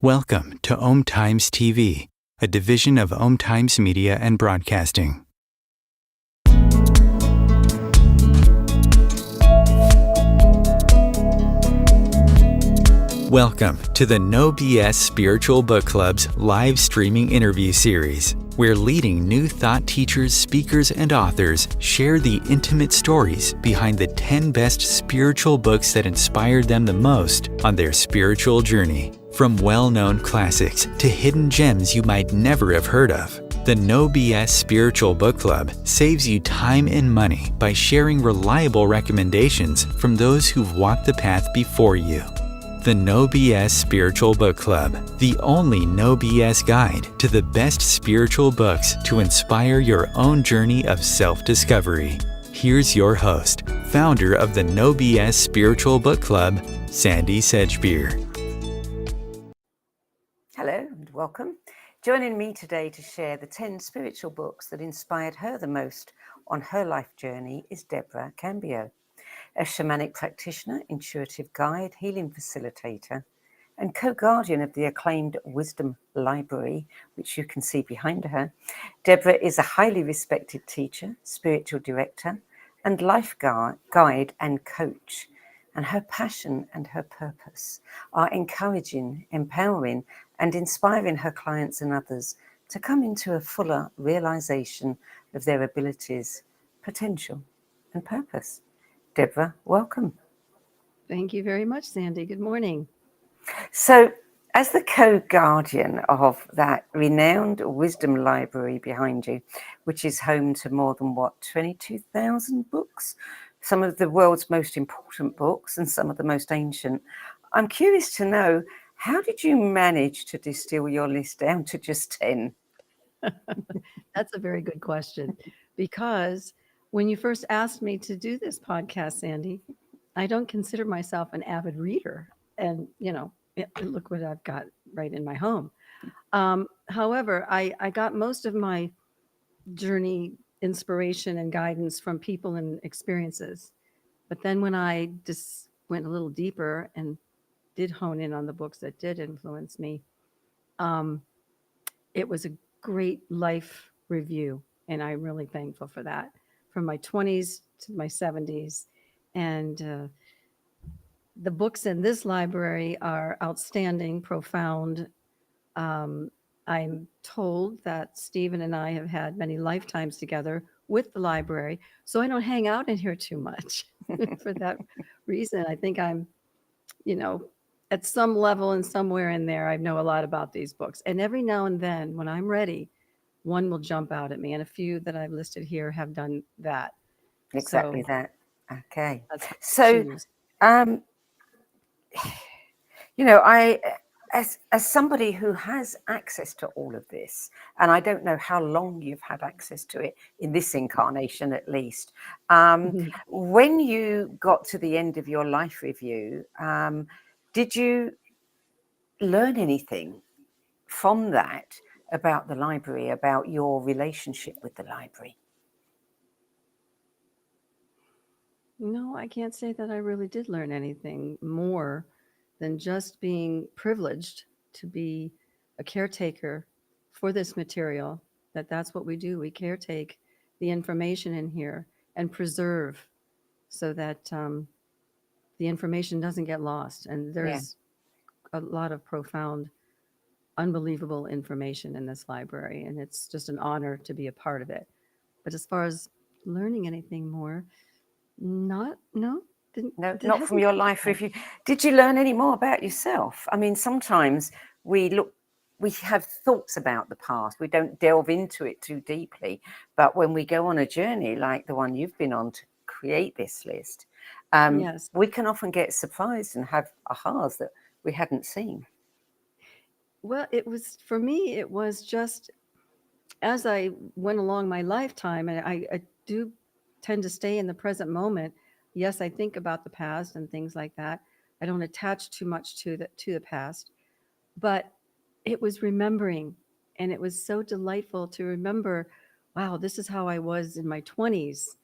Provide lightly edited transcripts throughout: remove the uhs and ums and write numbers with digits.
Welcome to Om Times TV, a division of Om Times Media and Broadcasting. Welcome to the No BS Spiritual Book Club's live streaming interview series, where leading new thought teachers, speakers, and authors share the intimate stories behind the 10 best spiritual books that inspired them the most on their spiritual journey. From well-known classics to hidden gems you might never have heard of, the No BS Spiritual Book Club saves you time and money by sharing reliable recommendations from those who've walked the path before you. The No BS Spiritual Book Club, the only No BS guide to the best spiritual books to inspire your own journey of self-discovery. Here's your host, founder of the No BS Spiritual Book Club, Sandy Sedgbeer. Hello and welcome. Joining me today to share the 10 spiritual books that inspired her the most on her life journey is Deborah Cambio, a shamanic practitioner, intuitive guide, healing facilitator, and co-guardian of the acclaimed Wisdom Library, which you can see behind her. Deborah is a highly respected teacher, spiritual director, and life guide and coach. And her passion and her purpose are encouraging, empowering, and inspiring her clients and others to come into a fuller realization of their abilities, potential, and purpose. Deborah, welcome. Thank you very much, Sandy. Good morning. So, as the co-guardian of that renowned wisdom library behind you, which is home to more than 22,000 books, some of the world's most important books and some of the most ancient, I'm curious to know, how did you manage to distill your list down to just 10? That's a very good question, because when you first asked me to do this podcast, Sandy, I don't consider myself an avid reader. And, look what I've got right in my home. However, I got most of my journey inspiration and guidance from people and experiences. But then when I just went a little deeper and did hone in on the books that did influence me, it was a great life review. And I'm really thankful for that. From my 20s to my 70s. And the books in this library are outstanding, profound. I'm told that Stephen and I have had many lifetimes together with the library, so I don't hang out in here too much. For that reason, I think I'm, at some level and somewhere in there, I know a lot about these books. And every now and then, when I'm ready, one will jump out at me, and a few that I've listed here have done that. Exactly So, that. Okay. that's how I So, choose. I, as somebody who has access to all of this, and I don't know how long you've had access to it in this incarnation, at least. When you got to the end of your life review, did you learn anything from that about the library, about your relationship with the library? No, I can't say that I really did learn anything more than just being privileged to be a caretaker for this material, that's what we do. We caretake the information in here and preserve so that the information doesn't get lost. And there's a lot of profound, unbelievable information in this library, and it's just an honor to be a part of it. But as far as learning anything more, not from your life review. Did you learn any more about yourself? I mean, sometimes we have thoughts about the past. We don't delve into it too deeply. But when we go on a journey like the one you've been on to create this list, Yes. we can often get surprised and have ahas that we hadn't seen. Well, for me, it was just as I went along my lifetime, and I do tend to stay in the present moment. Yes, I think about the past and things like that. I don't attach too much to the past, but it was remembering, and it was so delightful to remember, wow, this is how I was in my 20s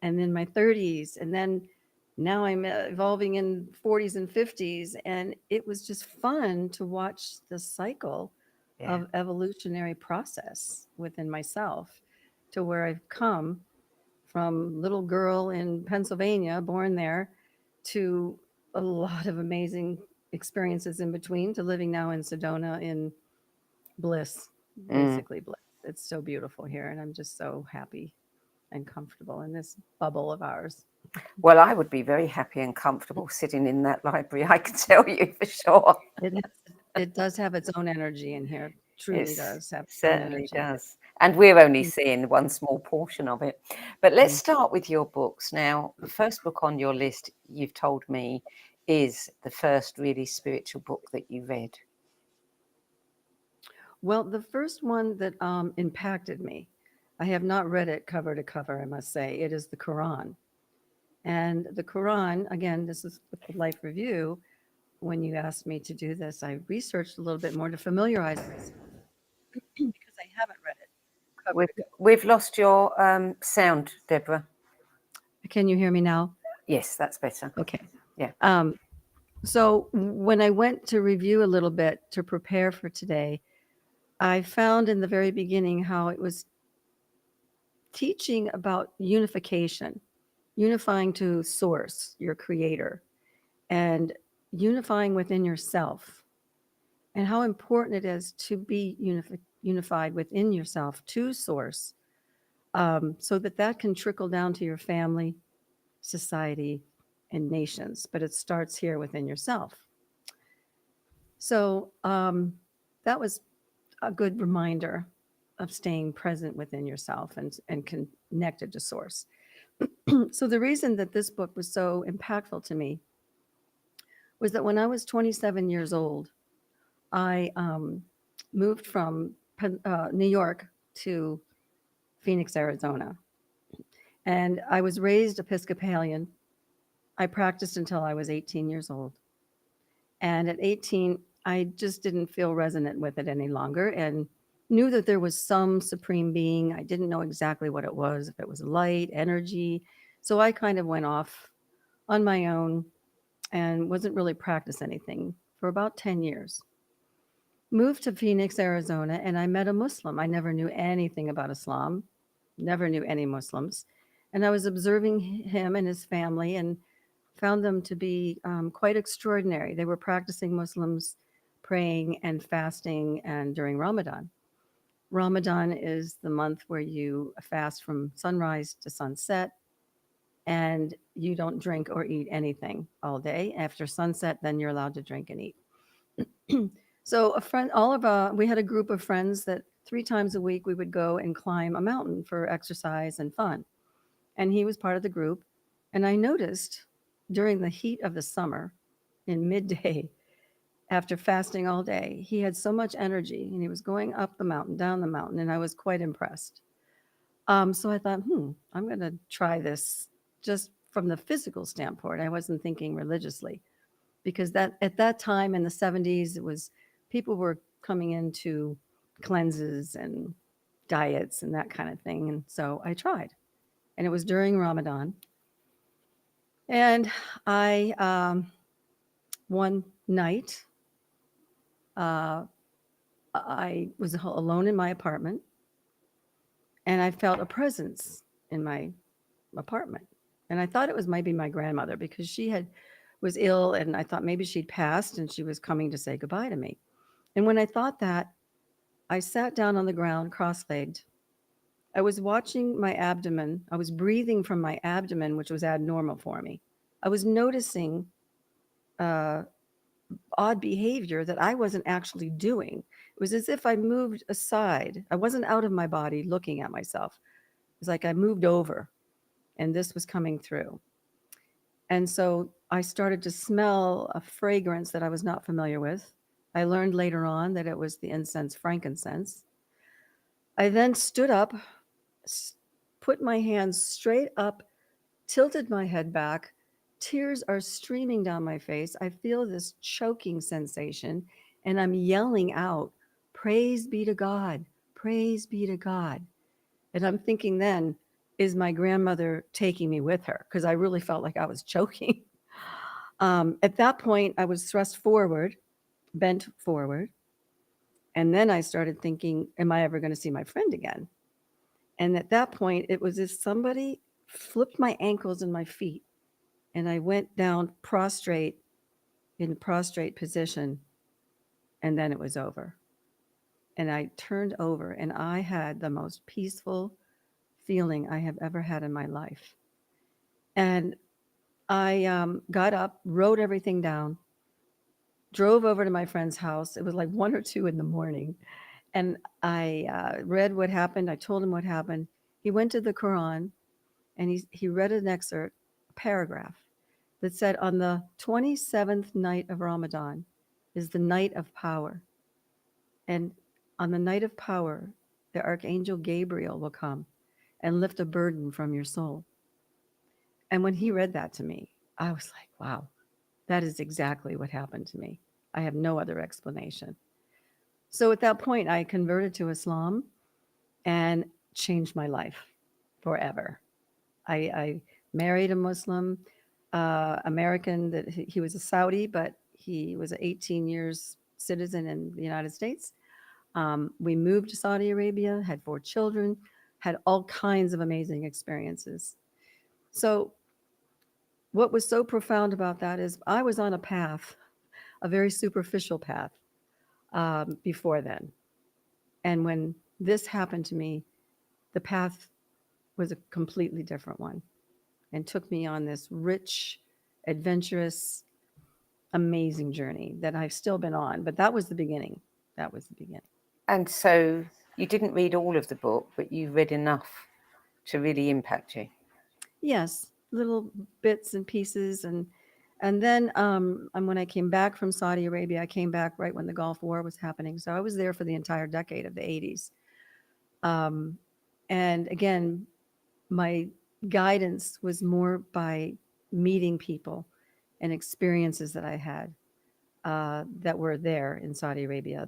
and then my 30s, and then now I'm evolving in 40s and 50s. And it was just fun to watch the cycle Yeah. of evolutionary process within myself to where I've come from little girl in Pennsylvania, born there, to a lot of amazing experiences in between, to living now in Sedona in bliss, Mm. basically bliss. It's so beautiful here, and I'm just so happy and comfortable in this bubble of ours. Well, I would be very happy and comfortable sitting in that library, I can tell you for sure. It does have its own energy in here. Truly It does have its own certainly energy. does. And we're only Mm. seeing one small portion of it. But let's start with your books. Now, the first book on your list, you've told me, is the first really spiritual book that you read. Well, the first one that impacted me, I have not read it cover to cover, I must say. It is the Quran. And the Quran, again, this is with the life review. When you asked me to do this, I researched a little bit more to familiarize myself because I haven't read it cover to cover. We've lost your sound, Deborah. Can you hear me now? Yes, that's better. Okay. Yeah. So when I went to review a little bit to prepare for today, I found in the very beginning how it was teaching about unification, unifying to source, your creator, and unifying within yourself, and how important it is to be unified within yourself to source, so that that can trickle down to your family, society, and nations. But it starts here within yourself. So that was a good reminder of staying present within yourself and connected to source. So the reason that this book was so impactful to me was that when I was 27 years old, I moved from New York to Phoenix, Arizona. And I was raised Episcopalian. I practiced until I was 18 years old. And at 18, I just didn't feel resonant with it any longer and knew that there was some supreme being. I didn't know exactly what it was, if it was light, energy. So I kind of went off on my own and wasn't really practice anything for about 10 years. Moved to Phoenix, Arizona, and I met a Muslim. I never knew anything about Islam, never knew any Muslims. And I was observing him and his family and found them to be quite extraordinary. They were practicing Muslims, praying and fasting, and during Ramadan. Ramadan is the month where you fast from sunrise to sunset, and you don't drink or eat anything all day. After sunset, then you're allowed to drink and eat. So we had a group of friends that 3 times a week we would go and climb a mountain for exercise and fun. And he was part of the group. And I noticed during the heat of the summer, in midday, after fasting all day, he had so much energy and he was going up the mountain, down the mountain, and I was quite impressed. So I thought, I'm going to try this just from the physical standpoint. I wasn't thinking religiously because that at that time in the 70s, it was people were coming into cleanses and diets and that kind of thing. And so I tried, and it was during Ramadan. And one night, uh, I was alone in my apartment, and I felt a presence in my apartment. And I thought it was maybe my grandmother because was ill, and I thought maybe she'd passed and she was coming to say goodbye to me. And when I thought that, I sat down on the ground, cross-legged. I was watching my abdomen. I was breathing from my abdomen, which was abnormal for me. I was noticing uh, odd behavior that I wasn't actually doing. It was as if I moved aside. I wasn't out of my body looking at myself. It was like I moved over, and this was coming through. And so I started to smell a fragrance that I was not familiar with. I learned later on that it was the incense frankincense. I then stood up, put my hands straight up, tilted my head back. Tears are streaming down my face. I feel this choking sensation, and I'm yelling out, "Praise be to God, praise be to God." And I'm thinking then, is my grandmother taking me with her, because I really felt like I was choking. At that point, I was thrust forward, bent forward. And then I started thinking, am I ever going to see my friend again? And at that point, it was as somebody flipped my ankles and my feet, and I went down prostrate in prostrate position, and then it was over. And I turned over, and I had the most peaceful feeling I have ever had in my life. And I got up, wrote everything down, drove over to my friend's house. It was like 1 or 2 in the morning. And I read what happened. I told him what happened. He went to the Quran, and he read an excerpt, a paragraph that said, on the 27th night of Ramadan is the night of power. And on the night of power, the Archangel Gabriel will come and lift a burden from your soul. And when he read that to me, I was like, wow, that is exactly what happened to me. I have no other explanation. So at that point, I converted to Islam and changed my life forever. I married a Muslim American that he was a Saudi, but he was an 18 years citizen in the United States. We moved to Saudi Arabia, had 4 children, had all kinds of amazing experiences. So what was so profound about that is I was on a path, a very superficial path before then. And when this happened to me, the path was a completely different one and took me on this rich, adventurous, amazing journey that I've still been on. But that was the beginning. That was the beginning. And so you didn't read all of the book, but you read enough to really impact you. Yes, little bits and pieces. And then and when I came back from Saudi Arabia, I came back right when the Gulf War was happening. So I was there for the entire decade of the 80s. And again, my guidance was more by meeting people and experiences that I had that were there in Saudi Arabia.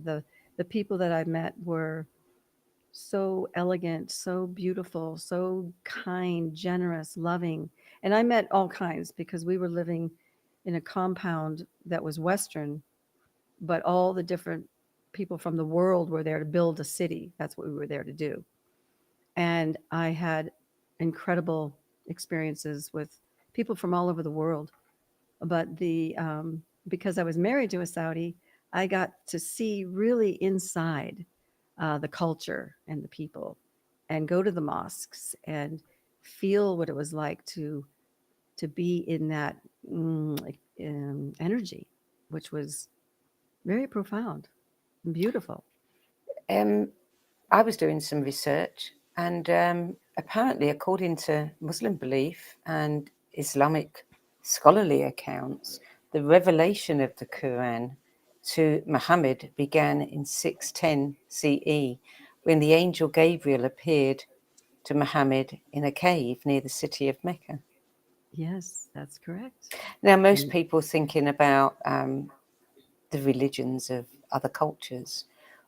The people that I met were so elegant, so beautiful, so kind, generous, loving. And I met all kinds because we were living in a compound that was Western, but all the different people from the world were there to build a city. That's what we were there to do. And I had incredible experiences with people from all over the world. But because I was married to a Saudi, I got to see really inside the culture and the people, and go to the mosques and feel what it was like to be in that energy, which was very profound and beautiful. I was doing some research, and apparently, according to Muslim belief and Islamic scholarly accounts, the revelation of the Quran to Muhammad began in 610 CE, when the angel Gabriel appeared to Muhammad in a cave near the city of Mecca. Yes, that's correct. Now, most people thinking about the religions of other cultures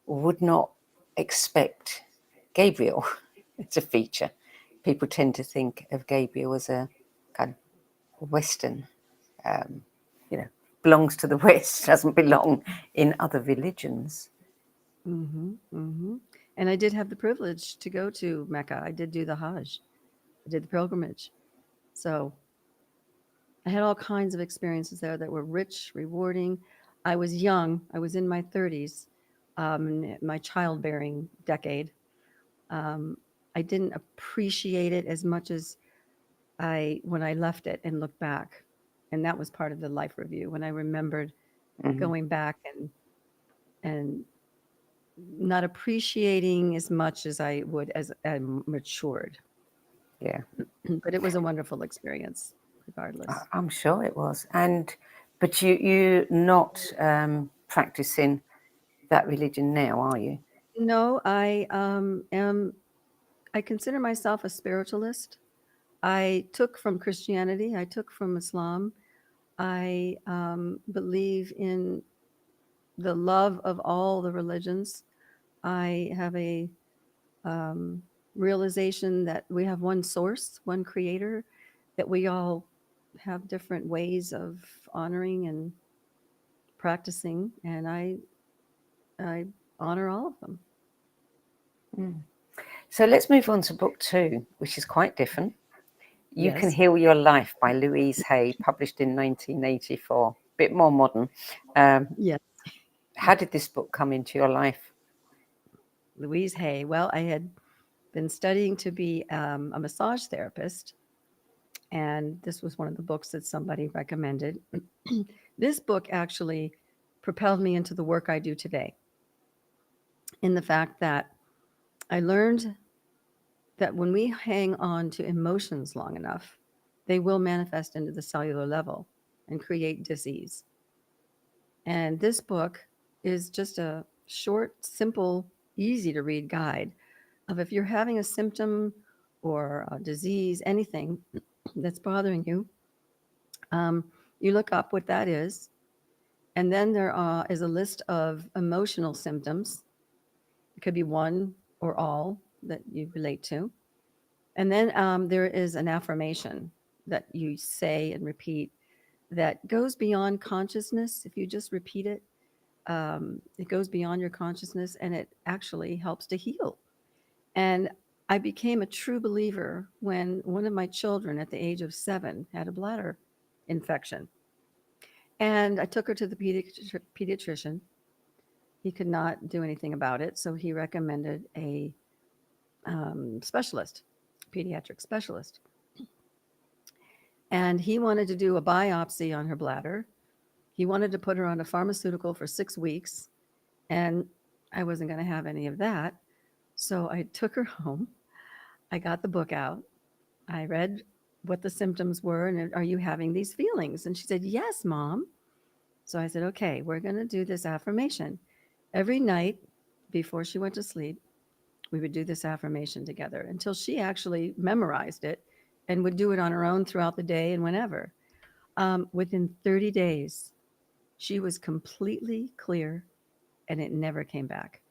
would not expect Gabriel to feature. People tend to think of Gabriel as a kind of Western, belongs to the West, doesn't belong in other religions. And I did have the privilege to go to Mecca. I did do the Hajj. I did the pilgrimage. So I had all kinds of experiences there that were rich, rewarding. I was young. I was in my 30s, my childbearing decade. I didn't appreciate it as much as when I left it and looked back. And that was part of the life review, when I remembered going back and not appreciating as much as I would as I matured. Yeah, But it was a wonderful experience, regardless. I'm sure it was. But you're not practicing that religion now, are you? No, I am. I consider myself a spiritualist. I took from Christianity. I took from Islam. I believe in the love of all the religions. I have a realization that we have one source, one creator, that we all have different ways of honoring and practicing, and I honor all of them. Mm. So let's move on to book 2, which is quite different. You Can Yes. Heal Your Life by Louise Hay, published in 1984. Bit more modern. Yes. How did this book come into your life? Louise Hay. Well, I had been studying to be a massage therapist, and this was one of the books that somebody recommended. This book actually propelled me into the work I do today, in the fact that I learned that when we hang on to emotions long enough, they will manifest into the cellular level and create disease. And this book is just a short, simple, easy to read guide of if you're having a symptom or a disease, anything that's bothering you, you look up what that is. And then there is a list of emotional symptoms. It could be one or all that you relate to. And then there is an affirmation that you say and repeat that goes beyond consciousness. If you just repeat it, it goes beyond your consciousness and it actually helps to heal. And I became a true believer when one of my children at the age of 7 had a bladder infection. And I took her to the pediatrician. He could not do anything about it. So he recommended a specialist, pediatric specialist. And he wanted to do a biopsy on her bladder. He wanted to put her on a pharmaceutical for 6 weeks. And I wasn't going to have any of that. So I took her home. I got the book out. I read what the symptoms were. And are you having these feelings? And she said, yes, Mom. So I said, okay, we're going to do this affirmation. Every night before she went to sleep, we would do this affirmation together until she actually memorized it and would do it on her own throughout the day and whenever. Within 30 days, she was completely clear and it never came back.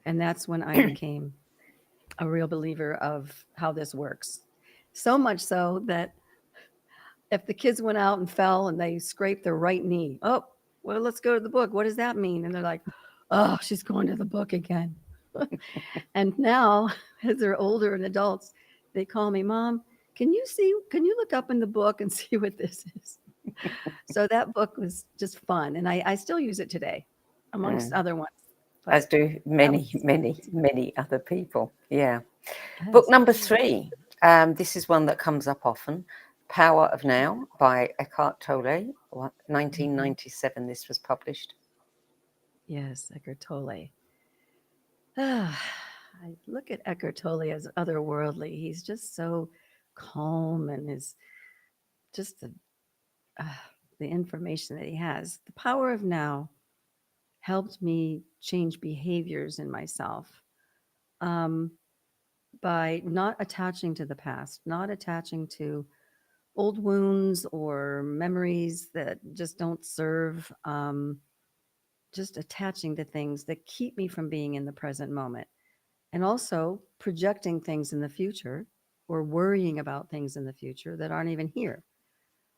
And that's when I became a real believer of how this works. So much so that if the kids went out and fell and they scraped their right knee, oh, well, let's go to the book. What does that mean? And they're like, oh, she's going to the book again. And now, as they're older and adults, they call me, Mom, can you look up in the book and see what this is? So that book was just fun. And I still use it today, amongst other ones. But As do many other people. Yeah. yes. Book number 3. This is one that comes up often. Power of Now by Eckhart Tolle. 1997 this was published. Yes, Eckhart Tolle. I look at Eckhart Tolle as otherworldly. He's just so calm and is just the information that he has. The power of now helped me change behaviors in myself by not attaching to the past, not attaching to old wounds or memories that just don't serve, just attaching to things that keep me from being in the present moment. And also projecting things in the future or worrying about things in the future that aren't even here.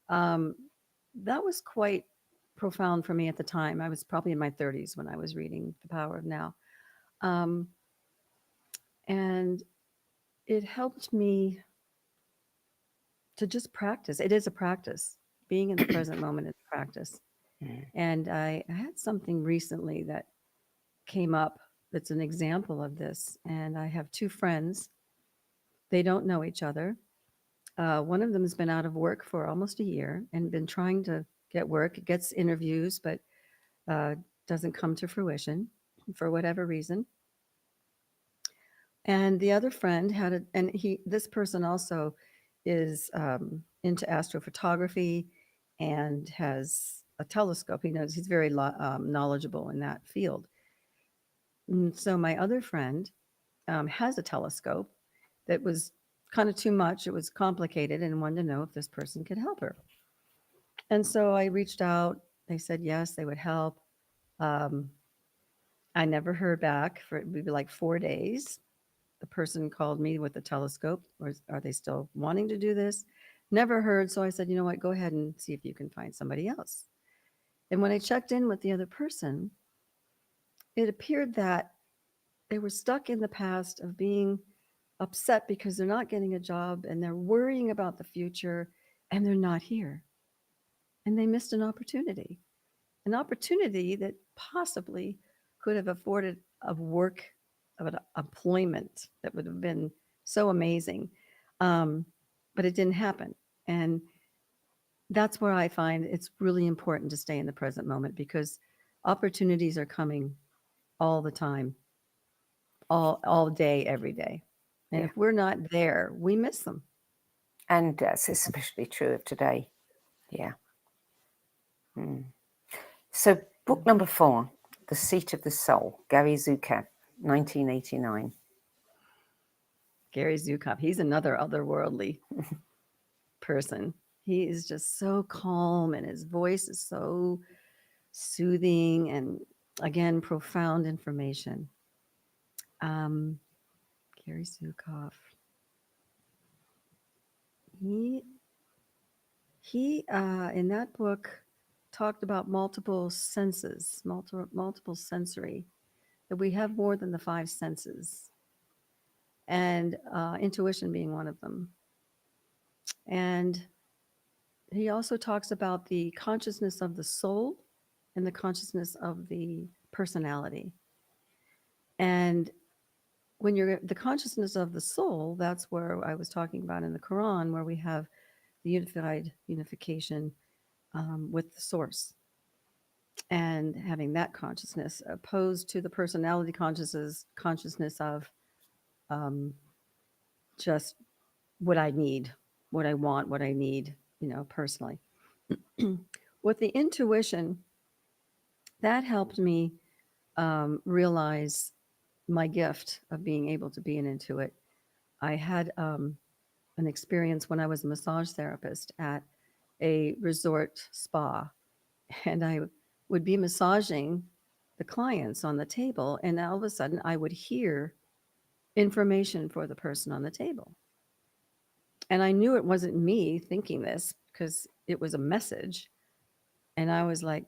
Um, that was quite profound for me at the time. I was probably in my 30s when I was reading The Power of Now. Um, and it helped me to just practice. It is a practice. Being in the present moment is a practice. And I had something recently that came up that's an example of this. And I have 2 friends. They don't know each other. One of them has been out of work for almost a year and been trying to get work, gets interviews, but doesn't come to fruition for whatever reason. And the other friend this person also is into astrophotography and has a telescope. He's very knowledgeable in that field. And so my other friend has a telescope that was kind of too much. It was complicated and wanted to know if this person could help her. And so I reached out. They said yes, they would help. I never heard back for maybe like 4 days. the person called me with the telescope, or are they still wanting to do this? Never heard. So I said, you know what, go ahead and see if you can find somebody else. And when I checked in with the other person, it appeared that they were stuck in the past of being upset because they're not getting a job and they're worrying about the future and they're not here. And they missed an opportunity that possibly could have afforded a work, of an employment that would have been so amazing. But it didn't happen. And that's where I find it's really important to stay in the present moment, because opportunities are coming all the time, all day, every day. And Yeah. if we're not there, we miss them. And that's especially true of today. Yeah. So book number 4, The Seat of the Soul, Gary Zukav, 1989. Gary Zukav, he's another otherworldly person. He is just so calm and his voice is so soothing and, again, profound information. Gary Zukav. He in that book talked about multiple senses, multiple sensory, that we have more than the 5 senses, and intuition being one of them. And he also talks about the consciousness of the soul and the consciousness of the personality. And when you're the consciousness of the soul, that's where I was talking about in the Quran, where we have the unification with the source, and having that consciousness opposed to the personality consciousness of just what I need, what I want, what I need, personally. With the intuition, that helped me realize my gift of being able to be an intuit. I had an experience when I was a massage therapist at a resort spa, and I would be massaging the clients on the table, and all of a sudden I would hear information for the person on the table. And I knew it wasn't me thinking this because it was a message. And I was like,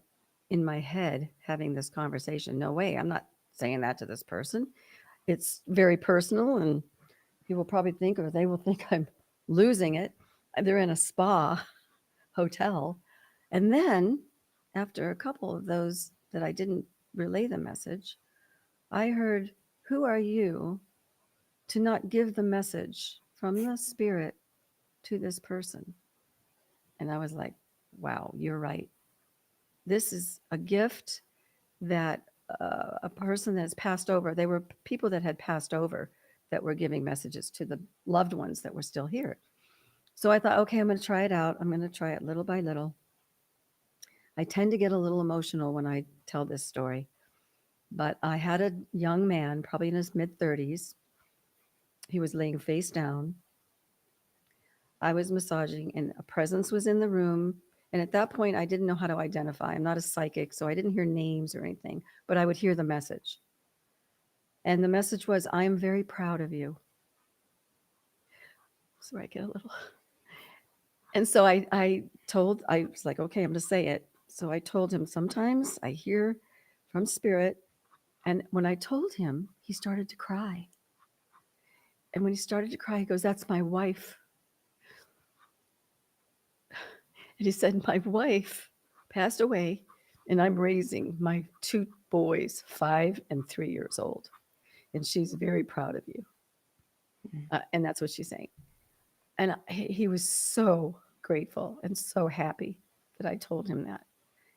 in my head, having this conversation. No way, I'm not saying that to this person. It's very personal, and people probably think, or they will think I'm losing it. They're in a spa hotel. And then after a couple of those that I didn't relay the message, I heard, who are you to not give the message from the spirit to this person? And I was like, wow, you're right. This is a gift that a person that's passed over, they were people that had passed over that were giving messages to the loved ones that were still here. So I thought, okay, I'm going to try it out. I'm going to try it little by little. I tend to get a little emotional when I tell this story, but I had a young man, probably in his mid-30s. He was laying face down. I was massaging, and a presence was in the room. And at that point, I didn't know how to identify. I'm not a psychic, so I didn't hear names or anything, but I would hear the message. And the message was, I am very proud of you. So I get a little. And so I was like, okay, I'm going to say it. So I told him, sometimes I hear from spirit. And when I told him, he started to cry. And when he started to cry, he goes, that's my wife. And he said, my wife passed away, and I'm raising my 2 boys, 5 and 3 years old. And she's very proud of you. And that's what she's saying. And he was so grateful and so happy that I told him that.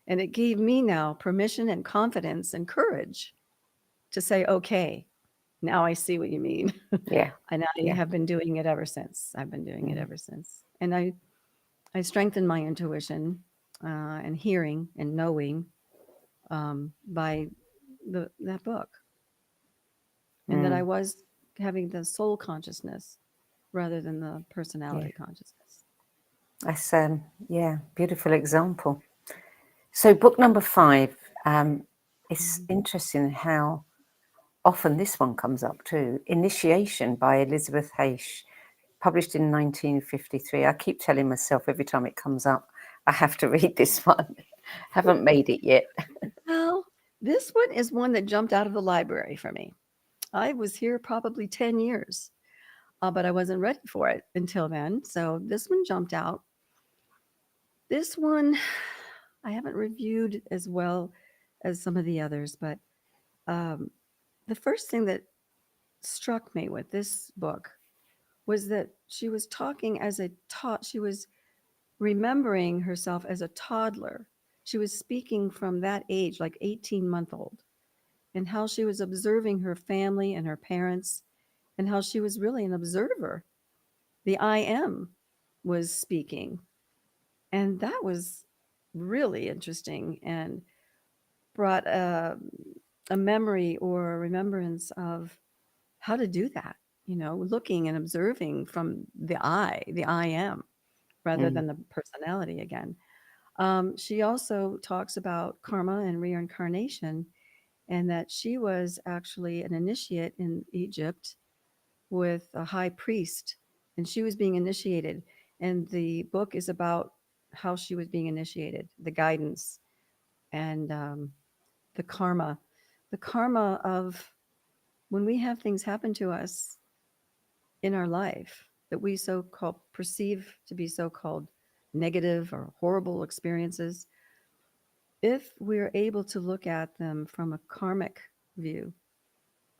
And it gave me now permission and confidence and courage to say, okay, now I see what you mean. Yeah. And I have been doing it ever since. I've been doing it ever since. And I strengthened my intuition and hearing and knowing by that book. And that I was having the soul consciousness rather than the personality consciousness. That's beautiful example. So book number 5, it's interesting how often this one comes up too. Initiation by Elizabeth Hay, published in 1953. I keep telling myself every time it comes up, I have to read this one. Haven't made it yet. Well, this one is one that jumped out of the library for me. I was here probably 10 years, but I wasn't ready for it until then. So this one jumped out. This one I haven't reviewed as well as some of the others, but the first thing that struck me with this book was that she was talking as she was remembering herself as a toddler. She was speaking from that age, like 18-month-old, and how she was observing her family and her parents, and how she was really an observer. The I am was speaking. And that was really interesting and brought a memory or a remembrance of how to do that, looking and observing from the I am, rather than the personality again. She also talks about karma and reincarnation, and that she was actually an initiate in Egypt with a high priest, and she was being initiated. And the book is about how she was being initiated, the guidance, and the karma of when we have things happen to us in our life that we so-called perceive to be so-called negative or horrible experiences. If we're able to look at them from a karmic view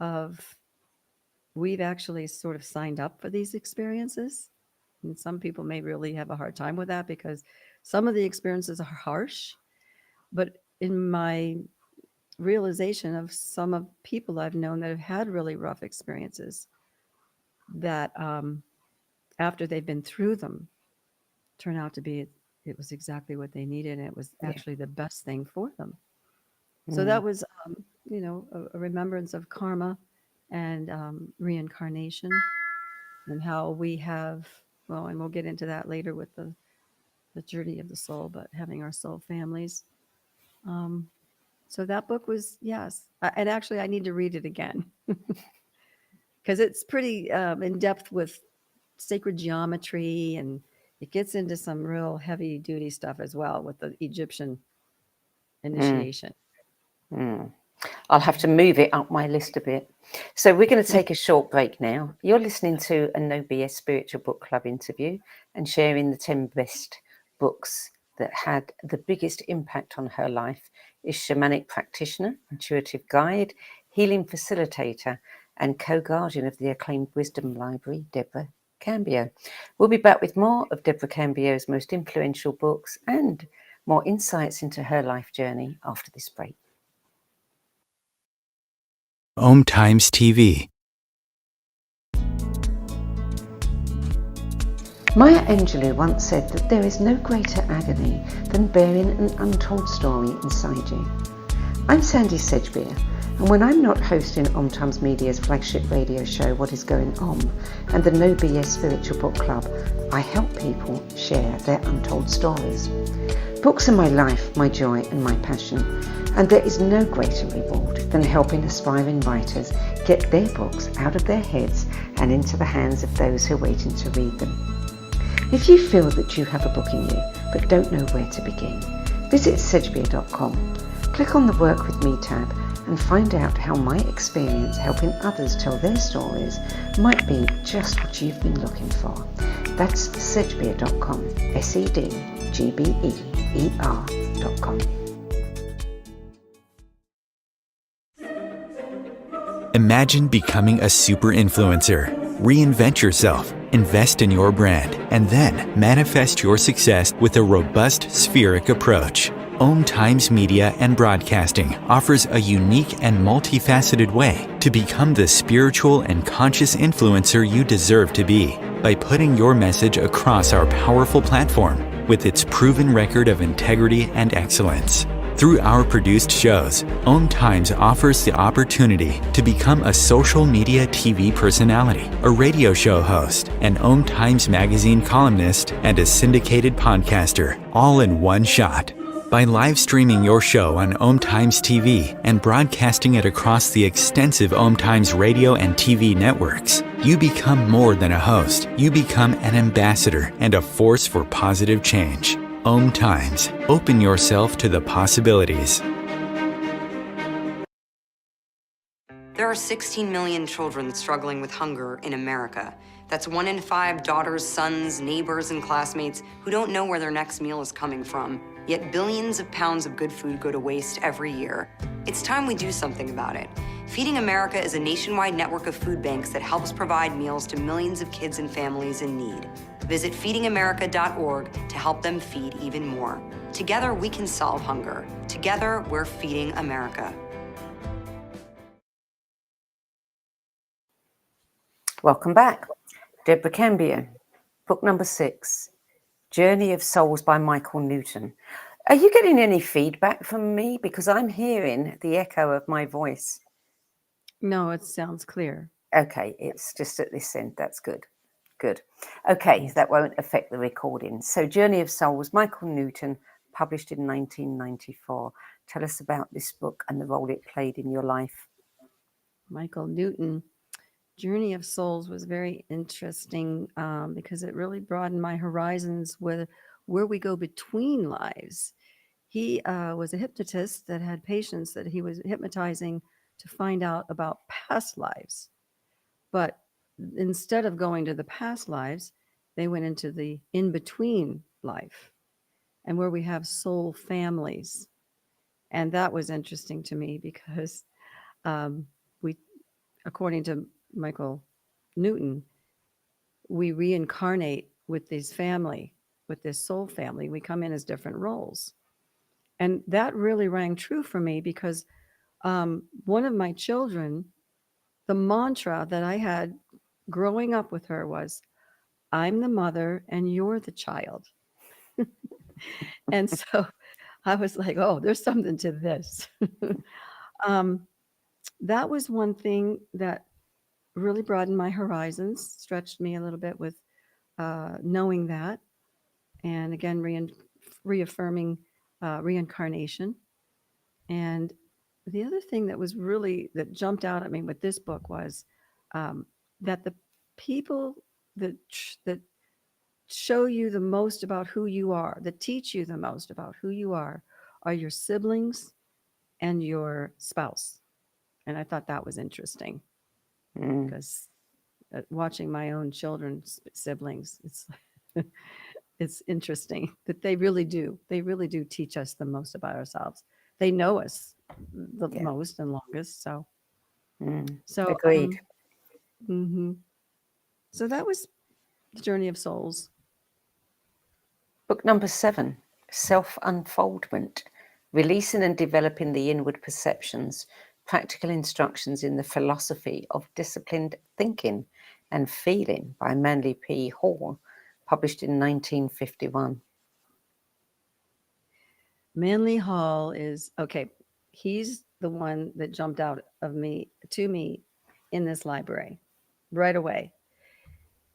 of we've actually sort of signed up for these experiences, and some people may really have a hard time with that because some of the experiences are harsh. But in my realization of some of people I've known that have had really rough experiences, that after they've been through them, turn out to be it was exactly what they needed, and it was actually the best thing for them. So that was, a remembrance of karma and reincarnation, and how we have, and we'll get into that later with the journey of the soul, but having our soul families. So that book was, yes. And actually, I need to read it again because it's pretty in depth with sacred geometry, and it gets into some real heavy duty stuff as well with the Egyptian initiation. I'll have to move it up my list a bit. So we're going to take a short break now. You're listening to a No BS Spiritual Book Club interview and sharing the 10 best books that had the biggest impact on her life is Shamanic Practitioner, Intuitive Guide, Healing Facilitator, and co-guardian of the acclaimed Wisdom Library, Deborah Cambio. We'll be back with more of Deborah Cambio's most influential books and more insights into her life journey after this break. Om Times TV. Maya Angelou once said that there is no greater agony than bearing an untold story inside you. I'm Sandy Sedgbeer, and when I'm not hosting Om Times Media's flagship radio show What Is Going On and the No BS Spiritual Book Club, I help people share their untold stories. Books are my life, my joy and my passion, and there is no greater reward than helping aspiring writers get their books out of their heads and into the hands of those who are waiting to read them. If you feel that you have a book in you but don't know where to begin, visit sedgbeer.com, click on the Work With Me tab and find out how my experience helping others tell their stories might be just what you've been looking for. That's sedgbeer.com, sedgbeer.com. Imagine becoming a super influencer. Reinvent yourself, invest in your brand, and then manifest your success with a robust spheric approach. Om Times Media and Broadcasting offers a unique and multifaceted way to become the spiritual and conscious influencer you deserve to be by putting your message across our powerful platform with its proven record of integrity and excellence. Through our produced shows, Om Times offers the opportunity to become a social media TV personality, a radio show host, an Om Times magazine columnist, and a syndicated podcaster, all in one shot. By live streaming your show on Om Times TV and broadcasting it across the extensive Om Times radio and TV networks, you become more than a host. You become an ambassador and a force for positive change. Om Times. Open yourself to the possibilities. There are 16 million children struggling with hunger in America. That's 1 in 5 daughters, sons, neighbors, and classmates who don't know where their next meal is coming from. Yet billions of pounds of good food go to waste every year. It's time we do something about it. Feeding America is a nationwide network of food banks that helps provide meals to millions of kids and families in need. Visit feedingamerica.org to help them feed even more. Together, we can solve hunger. Together, we're feeding America. Welcome back. Deborah Cambio, book number 6, Journey of Souls by Michael Newton. Are you getting any feedback from me? Because I'm hearing the echo of my voice. No, it sounds clear. Okay, it's just at this end. That's good. Good. Okay, that won't affect the recording. So Journey of Souls, Michael Newton, published in 1994. Tell us about this book and the role it played in your life. Michael Newton, Journey of Souls was very interesting because it really broadened my horizons with where we go between lives. He was a hypnotist that had patients that he was hypnotizing to find out about past lives. But instead of going to the past lives, they went into the in-between life and where we have soul families. And that was interesting to me because we, according to Michael Newton, we reincarnate with this family, with this soul family. We come in as different roles. And that really rang true for me because one of my children, the mantra that I had growing up with her was, I'm the mother and you're the child. And so I was like, oh, there's something to this. That was one thing that really broadened my horizons, stretched me a little bit with knowing that. And again, reaffirming reincarnation. And the other thing that was really, that jumped out at me with this book was that the people that show you the most about who you are, that teach you the most about who you are your siblings and your spouse. And I thought that was interesting because watching my own children's siblings, it's interesting that they really do teach us the most about ourselves. They know us the most and longest. So Agreed. So that was the Journey of Souls. Book number 7, Self-unfoldment, Releasing and Developing the Inward Perceptions, Practical Instructions in the Philosophy of Disciplined Thinking and Feeling by Manly P. Hall, published in 1951. Manly Hall is, okay, he's the one that jumped out to me in this library right away.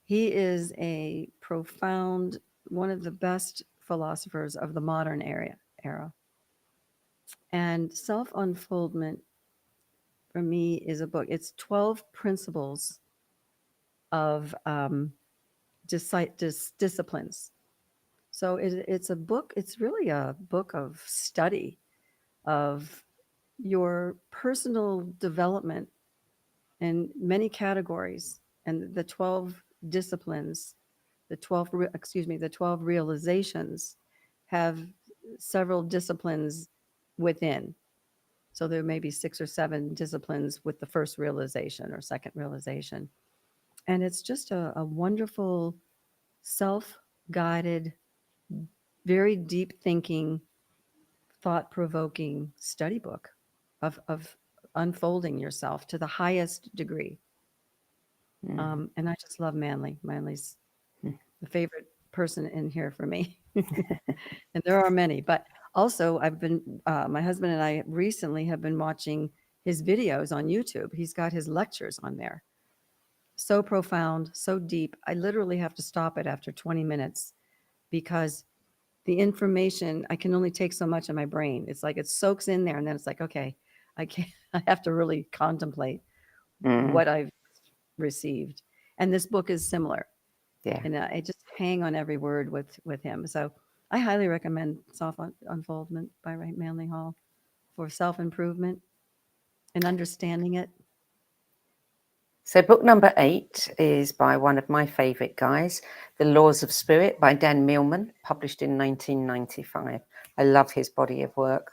He is a profound, one of the best philosophers of the modern era. And Self-unfoldment, for me, is a book. It's 12 principles of disciplines. So it's a book, it's really a book of study of your personal development in many categories, and the 12 disciplines, the 12 realizations have several disciplines within. So there may be 6 or 7 disciplines with the first realization or second realization. And it's just a wonderful, self-guided, very deep thinking, thought-provoking study book of unfolding yourself to the highest degree. And I just love Manly. Manly's the favorite person in here for me. And there are many, but also I've been, my husband and I recently have been watching his videos on YouTube. He's got his lectures on there. So profound, so deep. I literally have to stop it after 20 minutes because the information, I can only take so much in my brain. It's like it soaks in there, and then it's like, okay, I can't, I have to really contemplate what I've received. And this book is similar. Yeah. And I just hang on every word with him. So I highly recommend Self-Unfoldment by Manly Hall for self-improvement and understanding it. So book number 8 is by one of my favorite guys, The Laws of Spirit by Dan Millman, published in 1995. I love his body of work.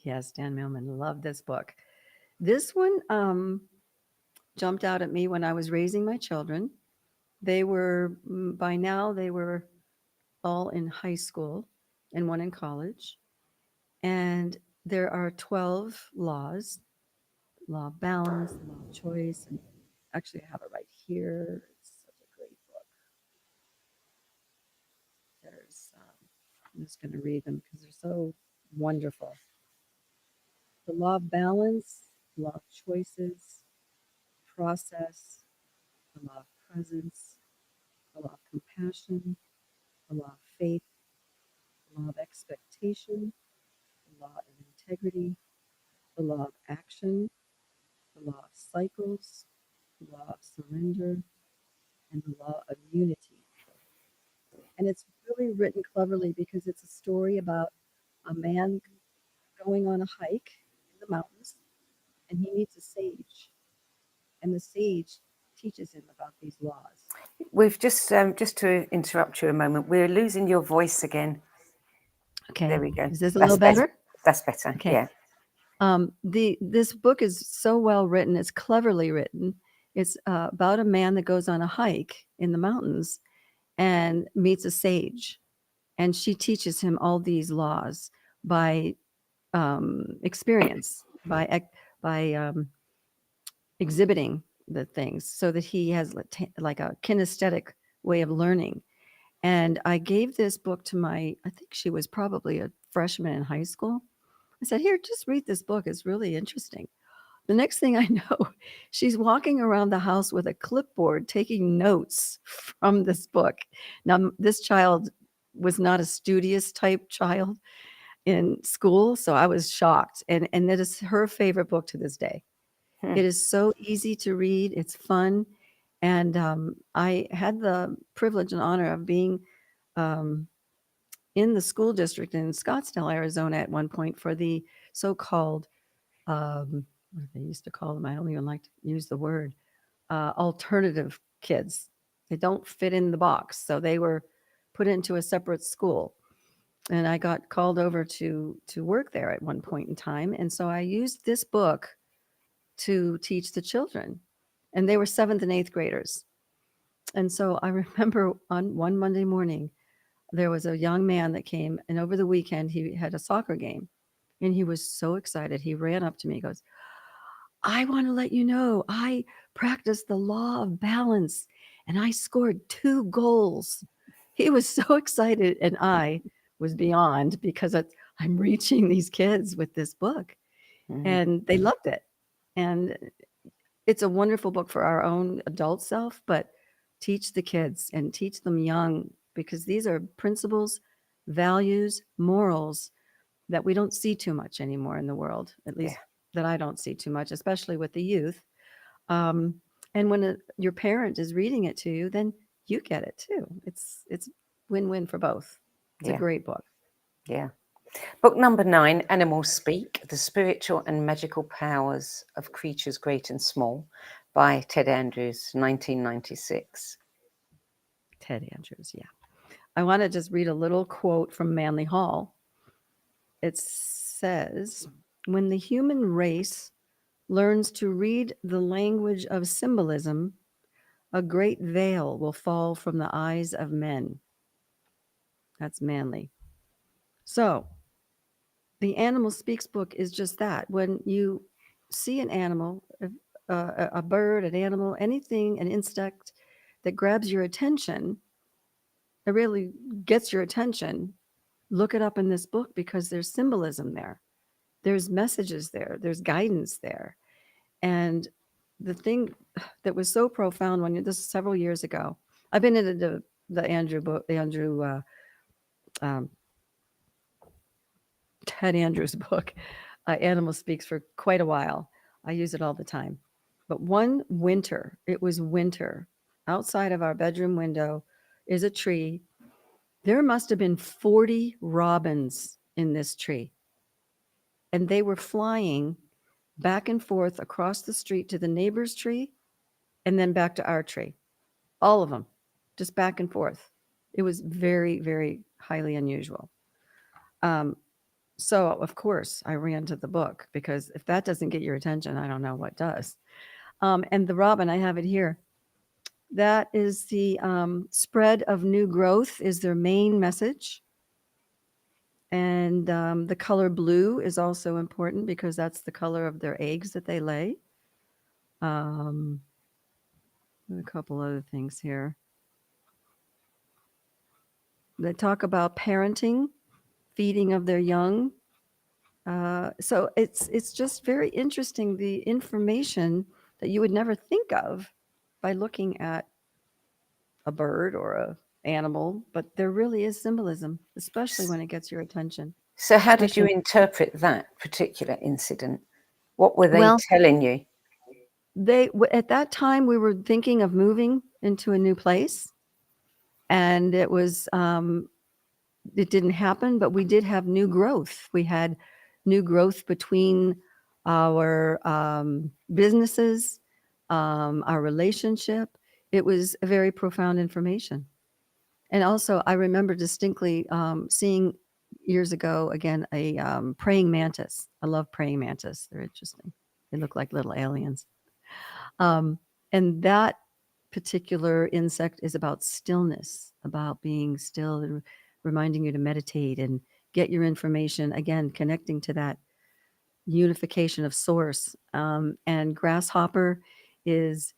Yes, Dan Millman, loved this book. This one jumped out at me when I was raising my children. They were, by now, they were all in high school and one in college. And there are 12 laws: law of balance, the law of choice. And actually, I have it right here. It's such a great book. I'm just going to read them because they're so wonderful. The law of balance, law of choices, process, the law of presence, the law of compassion, the law of faith, the law of expectation, the law of integrity, the law of action, the law of cycles, the law of surrender, and the law of unity. And it's really written cleverly because it's a story about a man going on a hike in the mountains, and he meets a sage, and the sage teaches him about these laws. We've just to interrupt you a moment, we're losing your voice again. Okay. There we go. Is this a little better? That's better. Okay. Yeah. This book is so well written. It's cleverly written. It's about a man that goes on a hike in the mountains and meets a sage, and she teaches him all these laws by experience, by exhibiting the things, so that he has like a kinesthetic way of learning. And I gave this book to I think she was probably a freshman in high school. I said, here, just read this book. It's really interesting. The next thing I know, she's walking around the house with a clipboard taking notes from this book. Now, this child was not a studious type child in school, so I was shocked. And that is her favorite book to this day. It is so easy to read. It's fun. And I had the privilege and honor of being in the school district in Scottsdale, Arizona at one point for the so-called, what they used to call them, I don't even like to use the word, alternative kids. They don't fit in the box. So they were put into a separate school. And I got called over to work there at one point in time. And so I used this book to teach the children. And they were 7th and 8th graders. And so I remember on one Monday morning, there was a young man that came, and over the weekend, he had a soccer game. And he was so excited. He ran up to me, goes, I want to let you know, I practiced the law of balance and I scored 2 goals. He was so excited, and I was beyond, because I'm reaching these kids with this book, and they loved it. And it's a wonderful book for our own adult self, but teach the kids and teach them young, because these are principles, values, morals that we don't see too much anymore in the world, at least that I don't see too much, especially with the youth. And when your parent is reading it to you, then you get it too. It's win-win for both. It's a great book. Yeah. Book number 9, Animals Speak, The Spiritual and Magical Powers of Creatures Great and Small, by Ted Andrews, 1996. Ted Andrews, yeah. I want to just read a little quote from Manly Hall. It says, when the human race learns to read the language of symbolism, a great veil will fall from the eyes of men. That's Manly. So the Animal Speaks book is just that. When you see an animal, a bird, an animal, anything, an insect that grabs your attention, that really gets your attention, look it up in this book, because there's symbolism there. There's messages there. There's guidance there. And the thing that was so profound this is several years ago. I've been into the Andrew um, Ted Andrews' book, Animal Speaks, for quite a while. I use it all the time. But one winter, it was winter, outside of our bedroom window is a tree. There must have been 40 robins in this tree. And they were flying back and forth across the street to the neighbor's tree and then back to our tree. All of them, just back and forth. It was very, very highly unusual. So, of course, I ran to the book, because if that doesn't get your attention, I don't know what does. And the robin, I have it here. That is the spread of new growth is their main message. And the color blue is also important, because that's the color of their eggs that they lay. A couple other things here. They talk about parenting, feeding of their young. So it's just very interesting, the information that you would never think of by looking at a bird or a animal, but there really is symbolism, especially when it gets your attention. So how did you Especially- interpret that particular incident? What were they Well, telling you? at that time we were thinking of moving into a new place, and it was it didn't happen, but we did have new growth. We had new growth between our businesses, our relationship. It was a very profound information. And also, I remember distinctly seeing years ago, again, a praying mantis. I love praying mantis. They're interesting. They look like little aliens. And that particular insect is about stillness, about being still, and reminding you to meditate and get your information, again, connecting to that unification of source. And grasshopper is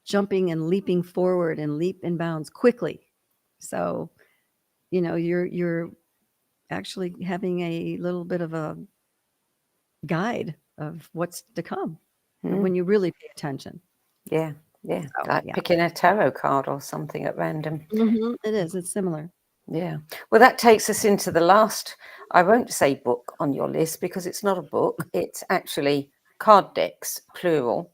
jumping and leaping forward and leap and bounds quickly. So, you're actually having a little bit of a guide of what's to come when you really pay attention. Yeah, yeah, So, like yeah. picking a tarot card or something at random. It is. It's similar. Yeah. Well, that takes us into the last, I won't say book on your list, because it's not a book. It's actually card decks, plural.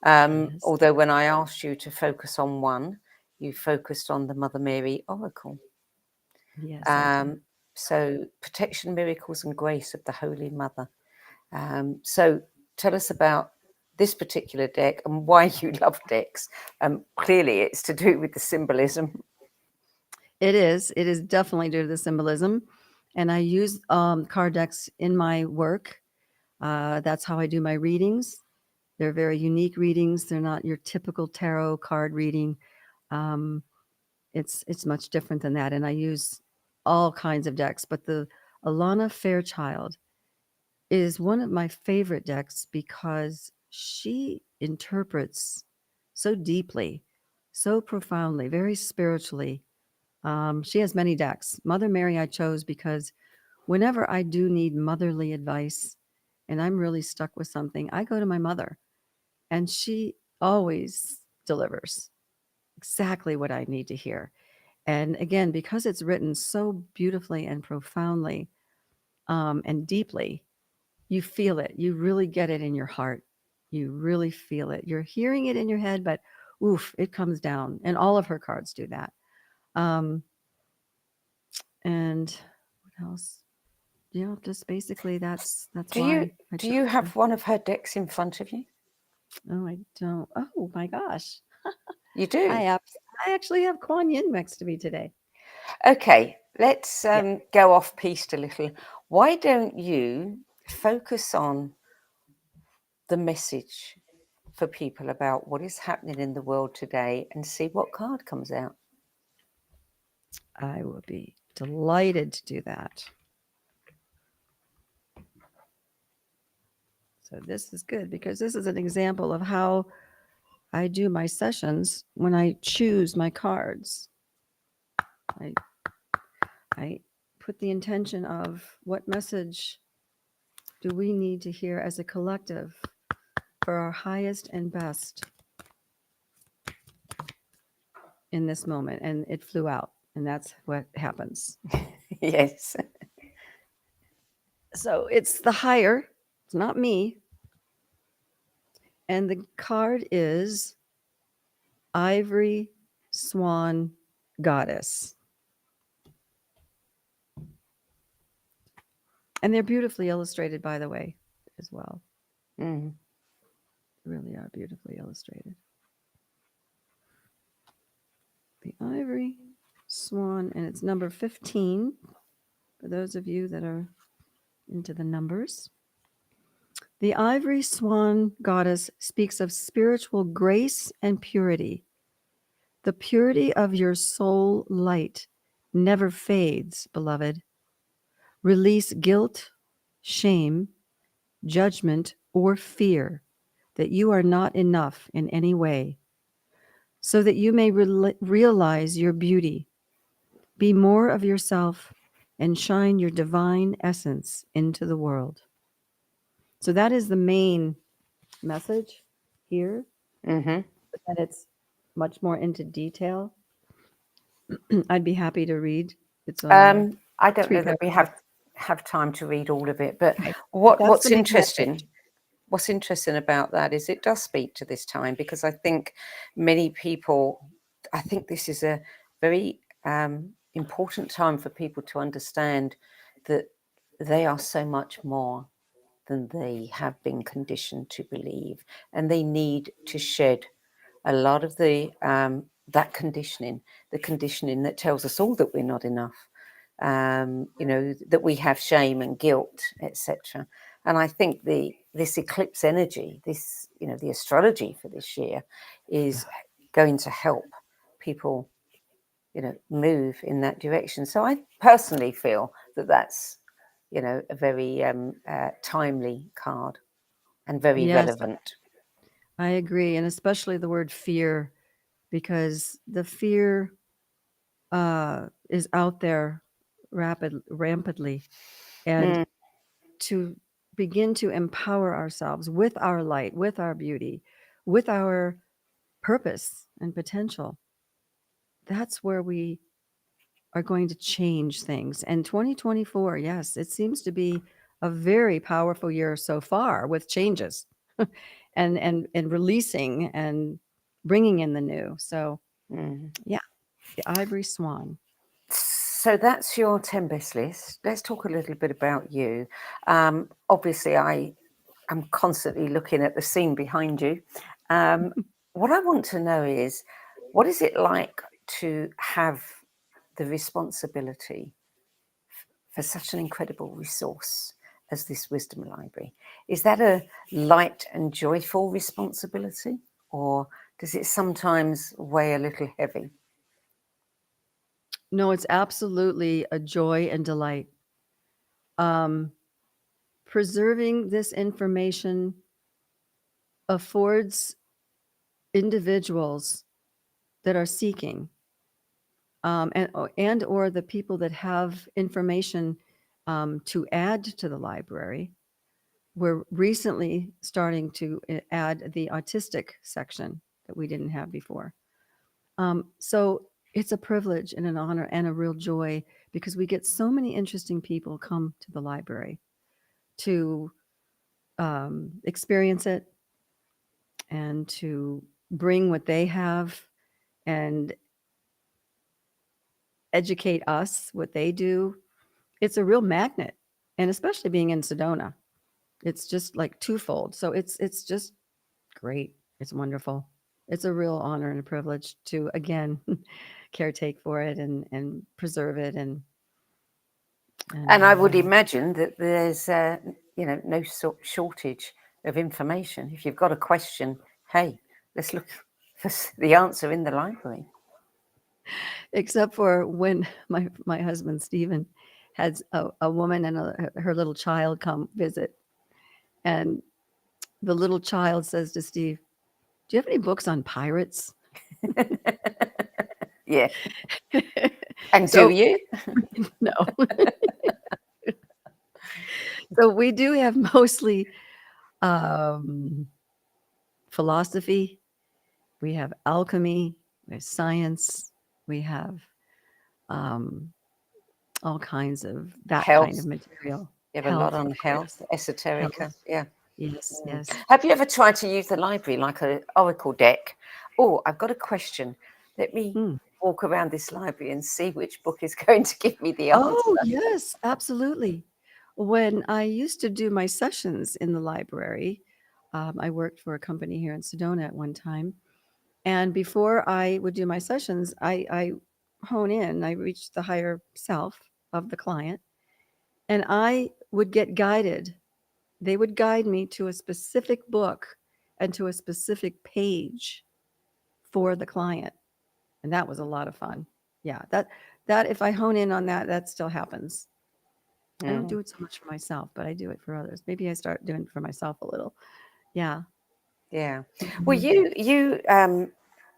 Yes. Although when I asked you to focus on one, you focused on the Mother Mary Oracle. Yes. I do. So protection, miracles, and grace of the Holy Mother. So tell us about this particular deck and why you love decks. Clearly, it's to do with the symbolism. It is. It is definitely due to the symbolism. And I use card decks in my work. That's how I do my readings. They're very unique readings. They're not your typical tarot card reading. It's much different than that. And I use all kinds of decks. But the Alana Fairchild is one of my favorite decks, because she interprets so deeply, so profoundly, very spiritually. She has many decks. Mother Mary I chose because whenever I do need motherly advice and I'm really stuck with something, I go to my mother, and she always delivers exactly what I need to hear. And again, because it's written so beautifully and profoundly and deeply, you feel it. You really get it in your heart. You really feel it. You're hearing it in your head, but oof, it comes down. And all of her cards do that. And what else? Just basically that's Do why you I do you chose have her. one of her decks in front of you? Oh, I don't. Oh my gosh. You do? I actually have Kuan Yin next to me today. Okay, let's Yeah. go off piste a little. Why don't you focus on the message for people about what is happening in the world today and see what card comes out? I will be delighted to do that. So this is good, because this is an example of how I do my sessions when I choose my cards. I put the intention of what message do we need to hear as a collective for our highest and best in this moment. And it flew out, and that's what happens. Yes. So it's the higher, it's not me. And the card is Ivory Swan Goddess. And they're beautifully illustrated, by the way, as well. Mm. They really are beautifully illustrated. The Ivory Swan, and it's number 15 for those of you that are into the numbers. The Ivory Swan Goddess speaks of spiritual grace and purity. The purity of your soul light never fades, beloved. Release guilt, shame, judgment, or fear that you are not enough in any way, so that you may realize your beauty. Be more of yourself and shine your divine essence into the world. So that is the main message here, Mm-hmm. and it's much more into detail. I'd be happy to read. It's I don't 3 know that we paragraphs. have time to read all of it, but Okay. That's what's the main interesting message. what's interesting about that is it does speak to this time, because I think many people, I think this is a very important time for people to understand that they are so much more than they have been conditioned to believe, and they need to shed a lot of the that conditioning, the conditioning that tells us all that we're not enough, that we have shame and guilt, etc. And I think this eclipse energy, this, the astrology for this year is going to help people, move in that direction. So I personally feel that that's, a very timely card and very Yes, relevant. I agree. And especially the word fear, because the fear is out there rampantly. And Mm, to begin to empower ourselves with our light, with our beauty, with our purpose and potential, that's where we are going to change things. And 2024, yes, it seems to be a very powerful year so far with changes and releasing and bringing in the new. So, mm. yeah, the Ivory Swan. So that's your 10 best list. Let's talk a little bit about you. Obviously, I am constantly looking at the scene behind you. What I want to know is, what is it like to have the responsibility for such an incredible resource as this wisdom library? Is that a light and joyful responsibility, or does it sometimes weigh a little heavy? No, it's absolutely a joy and delight. Um, Preserving this information affords individuals that are seeking, and or the people that have information to add to the library. We're recently starting to add the autistic section that we didn't have before. So it's a privilege and an honor and a real joy, because we get so many interesting people come to the library to experience it and to bring what they have and educate us what they do. It's a real magnet, and especially being in Sedona, it's just like twofold. So it's just great. It's wonderful. It's a real honor and a privilege to again caretake for it and preserve it And I would uh, imagine that there's, no shortage of information. If you've got a question, hey, let's look for the answer in the library. except for when my husband Stephen has a woman and her little child come visit, and the little child says to Steve, "Do you have any books on pirates?" Yeah. And do So you? no. So we do have mostly um, philosophy, we have alchemy, we have science, we have um, all kinds of that kind Health. of material. You have a lot Health, on of course. health, esoterica. Health. Yeah. Yes, Mm. yes. Have you ever tried to use the library like an oracle deck? Oh, I've got a question. Let me Mm. walk around this library and see which book is going to give me the Oh, answer. yes, absolutely. When I used to do my sessions in the library, I worked for a company here in Sedona at one time. And before I would do my sessions, I hone in, I reached the higher self of the client, and I would get guided. They would guide me to a specific book and to a specific page for the client. And that was a lot of fun. Yeah, that if I hone in on that, that still happens. I don't do it so much for myself, but I do it for others. Maybe I start doing it for myself a little. Yeah. Yeah. Well, Mhm.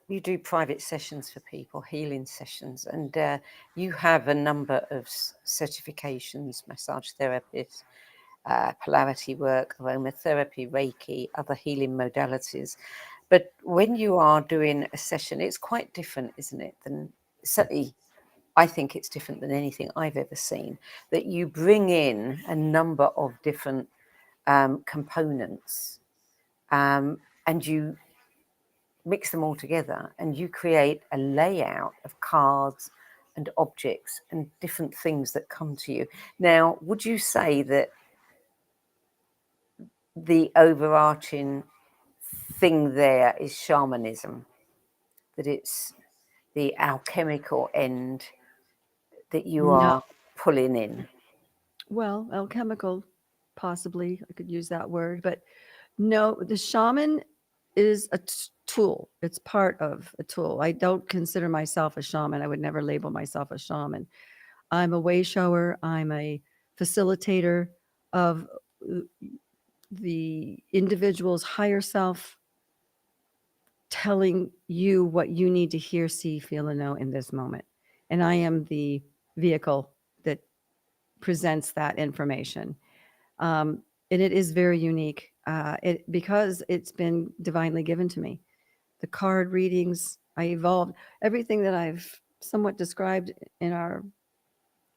you do private sessions for people, healing sessions, and you have a number of certifications: massage therapist, polarity work, aromatherapy, reiki, other healing modalities. But when you are doing a session, it's quite different, isn't it? Than certainly, I think it's different than anything I've ever seen. That you bring in a number of different components, and you mix them all together, and you create a layout of cards and objects and different things that come to you. Now, would you say that the overarching thing there is shamanism, that it's the alchemical end that you No. are pulling in? Well, alchemical, possibly. I could use that word, but no, the shaman is a tool. It's part of a tool. I don't consider myself a shaman. I would never label myself a shaman. I'm a way shower. I'm a facilitator of the individual's higher self telling you what you need to hear, see, feel, and know in this moment. And I am the vehicle that presents that information. And it is very unique because it's been divinely given to me. The card readings, I evolved everything that I've somewhat described in our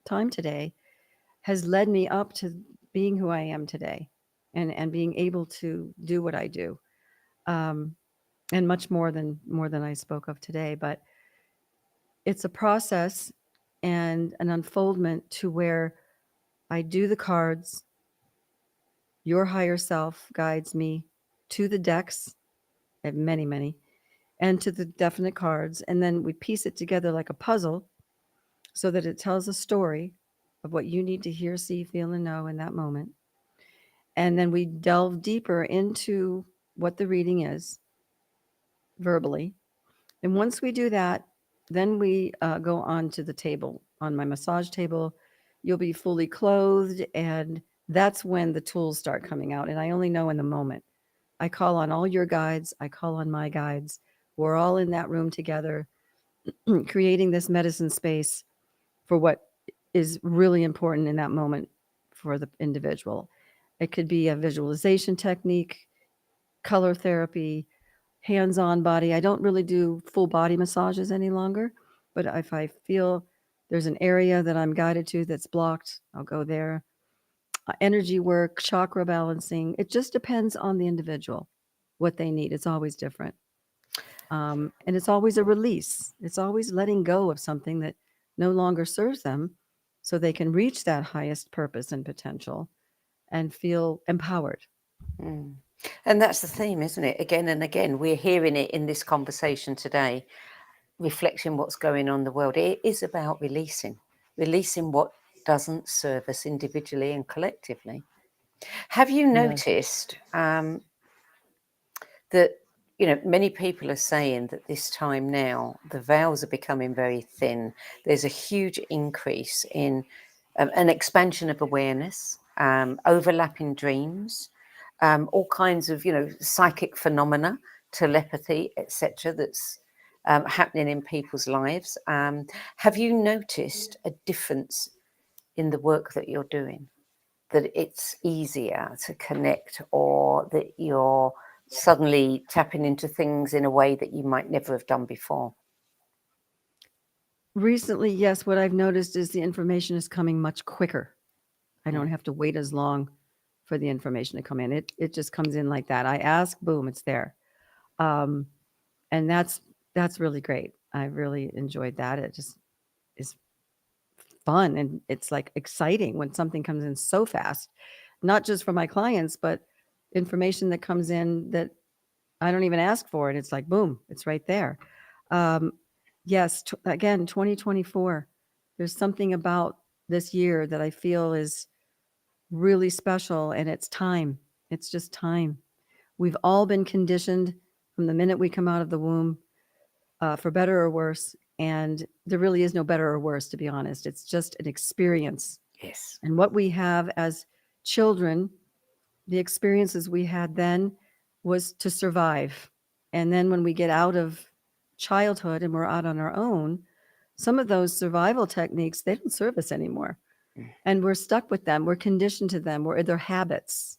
time today has led me up to being who I am today and being able to do what I do. And much more than I spoke of today, but it's a process and an unfoldment to where I do the cards. Your higher self guides me to the decks. I have many, many, and to the definite cards. And then we piece it together like a puzzle so that it tells a story of what you need to hear, see, feel, and know in that moment. And then we delve deeper into what the reading is verbally. And once we do that, then we go on to the table. On my massage table, you'll be fully clothed, and that's when the tools start coming out. And I only know in the moment. I call on all your guides. I call on my guides. We're all in that room together, creating this medicine space for what is really important in that moment for the individual. It could be a visualization technique, color therapy, hands-on body. I don't really do full body massages any longer, but if I feel there's an area that I'm guided to that's blocked, I'll go there. Energy work, chakra balancing. It just depends on the individual, what they need. It's always different. And it's always a release. It's always letting go of something that no longer serves them so they can reach that highest purpose and potential and feel empowered. Mm. And that's the theme, isn't it? Again and again, we're hearing it in this conversation today, reflecting what's going on in the world. It is about releasing what doesn't serve us individually and collectively. Have you Yes. noticed that, many people are saying that this time now, the veils are becoming very thin. There's a huge increase in an expansion of awareness, overlapping dreams, all kinds of, psychic phenomena, telepathy, etc. that's happening in people's lives. Have you noticed a difference in the work that you're doing? That it's easier to connect, or that you're suddenly tapping into things in a way that you might never have done before? Recently, yes, what I've noticed is the information is coming much quicker. I don't Mm. have to wait as long for the information to come in. It just comes in like that. I ask, boom, it's there. And that's really great. I really enjoyed that. It just is fun, and it's like exciting when something comes in so fast, not just for my clients, but information that comes in that I don't even ask for it. It's like, boom, it's right there. Yes, again, 2024, there's something about this year that I feel is really special, and it's time. It's just time. We've all been conditioned from the minute we come out of the womb, for better or worse. And there really is no better or worse, to be honest. It's just an experience. Yes. And what we have as children, the experiences we had then was to survive. And then when we get out of childhood and we're out on our own, some of those survival techniques, they don't serve us anymore. And we're stuck with them. We're conditioned to them. They're habits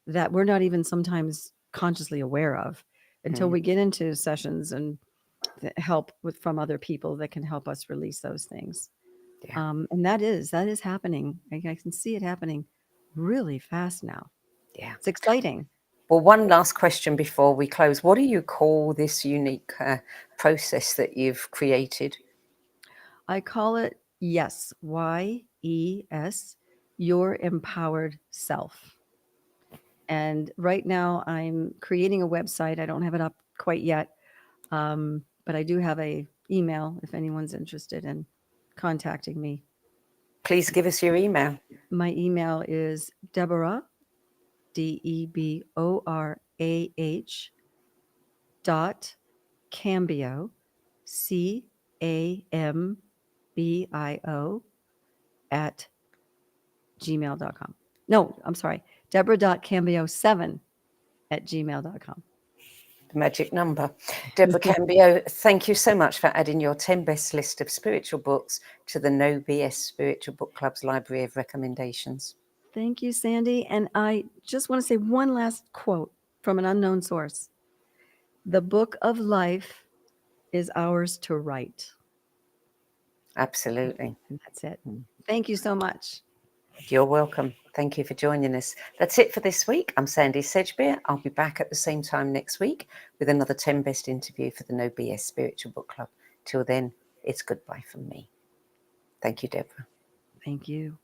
that we're not even sometimes consciously aware of until we get into sessions and help from other people that can help us release those things. Yeah. And that is happening. I can see it happening really fast now. Yeah. It's exciting. Well, one last question before we close. What do you call this unique process that you've created? I call it YES, YES, Your Empowered Self. And right now I'm creating a website. I don't have it up quite yet, but I do have a email if anyone's interested in contacting me. Please give us your email. My email is Deborah, DEBORAH .cambio, CAMBIO at gmail.com. No, I'm sorry. Deborah.cambio7 at gmail.com. The magic number. Deborah Cambio, thank you so much for adding your 10 best list of spiritual books to the No BS Spiritual Book Club's library of recommendations. Thank you, Sandy. And I just want to say one last quote from an unknown source. The book of life is ours to write. Absolutely. And that's it. Thank you so much. You're welcome. Thank you for joining us. That's it for this week. I'm Sandy Sedgbeer. I'll be back at the same time next week with another 10 best interview for the No BS Spiritual Book Club. Till then, it's goodbye from me. Thank you, Deborah. Thank you.